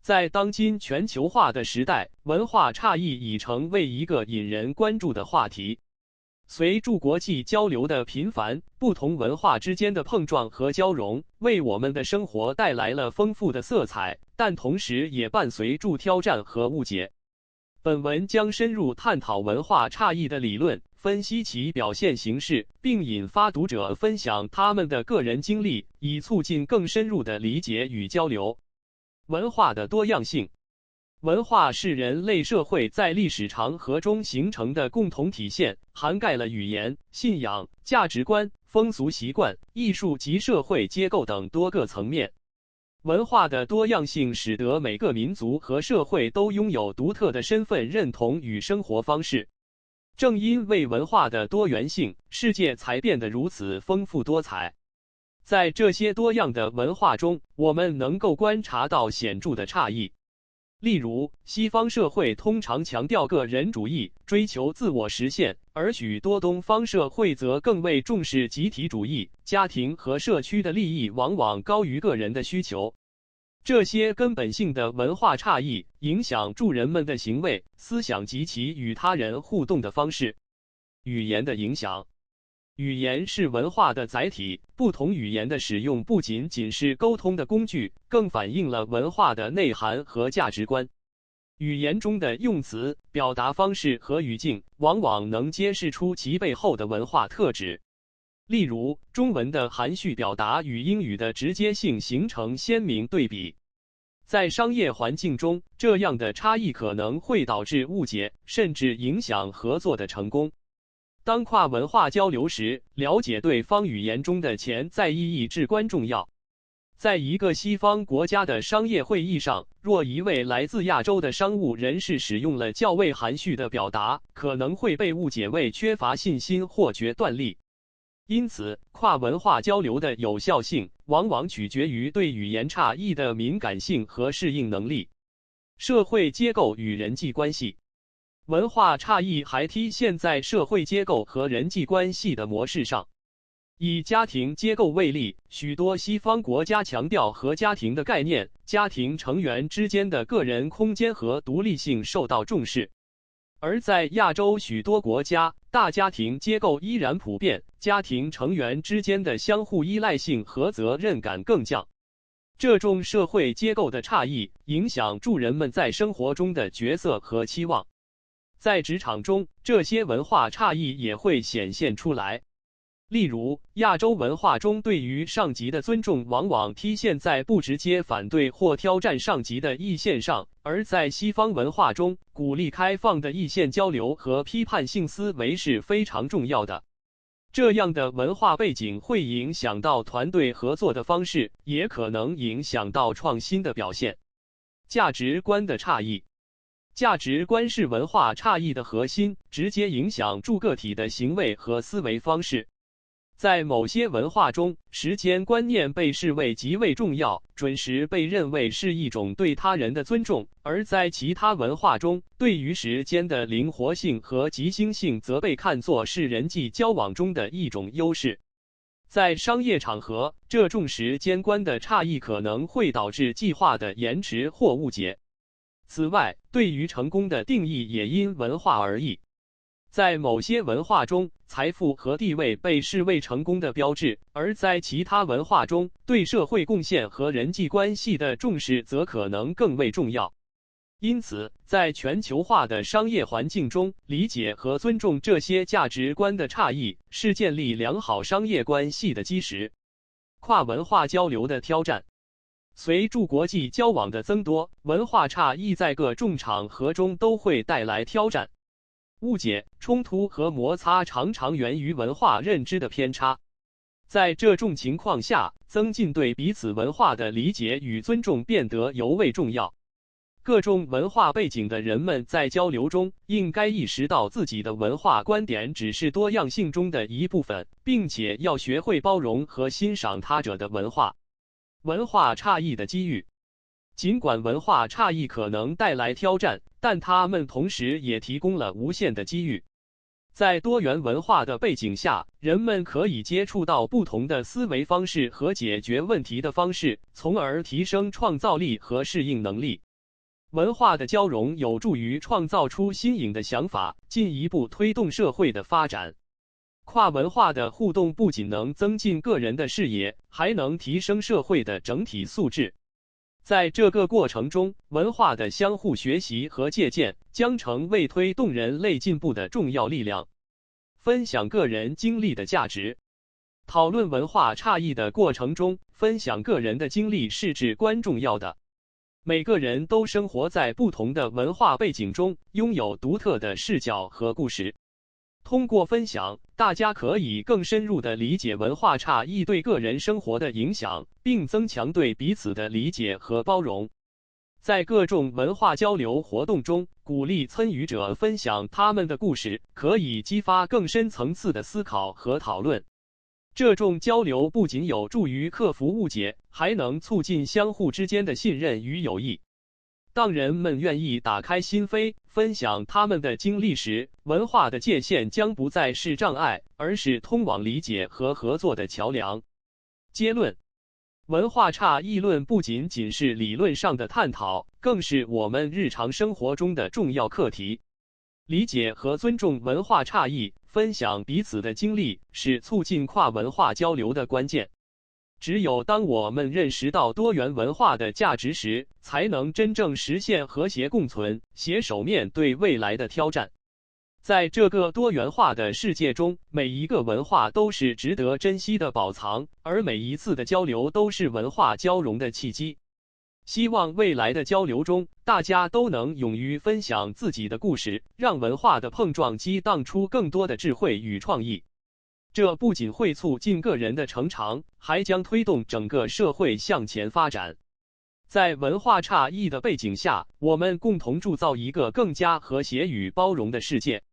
在当今全球化的时代，文化差异已成为一个引人关注的话题。随着国际交流的频繁，不同文化之间的碰撞和交融，为我们的生活带来了丰富的色彩，但同时也伴随着挑战和误解。本文将深入探讨文化差异的理论，分析其表现形式，并引发读者分享他们的个人经历，以促进更深入的理解与交流。文化的多样性。文化是人类社会在历史长河中形成的共同体现，涵盖了语言、信仰、价值观、风俗习惯、艺术及社会结构等多个层面。文化的多样性使得每个民族和社会都拥有独特的身份认同与生活方式。正因为文化的多元性，世界才变得如此丰富多彩。在这些多样的文化中，我们能够观察到显著的差异。例如，西方社会通常强调个人主义，追求自我实现，而许多东方社会则更为重视集体主义，家庭和社区的利益往往高于个人的需求。这些根本性的文化差异影响着人们的行为、思想及其与他人互动的方式。语言的影响。语言是文化的载体，不同语言的使用不仅仅是沟通的工具，更反映了文化的内涵和价值观。语言中的用词、表达方式和语境，往往能揭示出其背后的文化特质。例如，中文的含蓄表达与英语的直接性形成鲜明对比。在商业环境中，这样的差异可能会导致误解，甚至影响合作的成功。当跨文化交流时，了解对方语言中的潜在意义至关重要。在一个西方国家的商业会议上，若一位来自亚洲的商务人士使用了较为含蓄的表达，可能会被误解为缺乏信心或决断力。因此，跨文化交流的有效性往往取决于对语言差异的敏感性和适应能力。社会结构与人际关系。文化差异还体现在社会结构和人际关系的模式上。以家庭结构为例，许多西方国家强调和家庭的概念，家庭成员之间的个人空间和独立性受到重视。而在亚洲许多国家，大家庭结构依然普遍，家庭成员之间的相互依赖性和责任感更强。这种社会结构的差异影响着人们在生活中的角色和期望。在职场中，这些文化差异也会显现出来。例如，亚洲文化中对于上级的尊重往往体现在不直接反对或挑战上级的意见上，而在西方文化中，鼓励开放的意见交流和批判性思维是非常重要的。这样的文化背景会影响到团队合作的方式，也可能影响到创新的表现。价值观的差异。价值观是文化差异的核心，直接影响着个体的行为和思维方式。在某些文化中，时间观念被视为极为重要，准时被认为是一种对他人的尊重；而在其他文化中，对于时间的灵活性和即兴性则被看作是人际交往中的一种优势。在商业场合，这种时间观的差异可能会导致计划的延迟或误解。此外，对于成功的定义也因文化而异。在某些文化中，财富和地位被视为成功的标志，而在其他文化中，对社会贡献和人际关系的重视则可能更为重要。因此，在全球化的商业环境中，理解和尊重这些价值观的差异，是建立良好商业关系的基石。跨文化交流的挑战。随着国际交往的增多，文化差异在各种场合中都会带来挑战。误解、冲突和摩擦常常源于文化认知的偏差。在这种情况下，增进对彼此文化的理解与尊重变得尤为重要。各种文化背景的人们在交流中应该意识到自己的文化观点只是多样性中的一部分，并且要学会包容和欣赏他者的文化。文化差异的机遇。尽管文化差异可能带来挑战，但它们同时也提供了无限的机遇。在多元文化的背景下，人们可以接触到不同的思维方式和解决问题的方式，从而提升创造力和适应能力。文化的交融有助于创造出新颖的想法，进一步推动社会的发展。跨文化的互动不仅能增进个人的视野，还能提升社会的整体素质。在这个过程中，文化的相互学习和借鉴将成为推动人类进步的重要力量。分享个人经历的价值。讨论文化差异的过程中，分享个人的经历是至关重要的。每个人都生活在不同的文化背景中，拥有独特的视角和故事。通过分享，大家可以更深入地理解文化差异对个人生活的影响，并增强对彼此的理解和包容。在各种文化交流活动中，鼓励参与者分享他们的故事，可以激发更深层次的思考和讨论。这种交流不仅有助于克服误解，还能促进相互之间的信任与友谊。当人们愿意打开心扉，分享他们的经历时，文化的界限将不再是障碍，而是通往理解和合作的桥梁。结论：文化差异论不仅仅是理论上的探讨，更是我们日常生活中的重要课题。理解和尊重文化差异，分享彼此的经历，是促进跨文化交流的关键。只有当我们认识到多元文化的价值时，才能真正实现和谐共存，携手面对未来的挑战。在这个多元化的世界中，每一个文化都是值得珍惜的宝藏，而每一次的交流都是文化交融的契机。希望未来的交流中，大家都能勇于分享自己的故事，让文化的碰撞激荡出更多的智慧与创意。这不仅会促进个人的成长，还将推动整个社会向前发展。在文化差异的背景下，我们共同铸造一个更加和谐与包容的世界。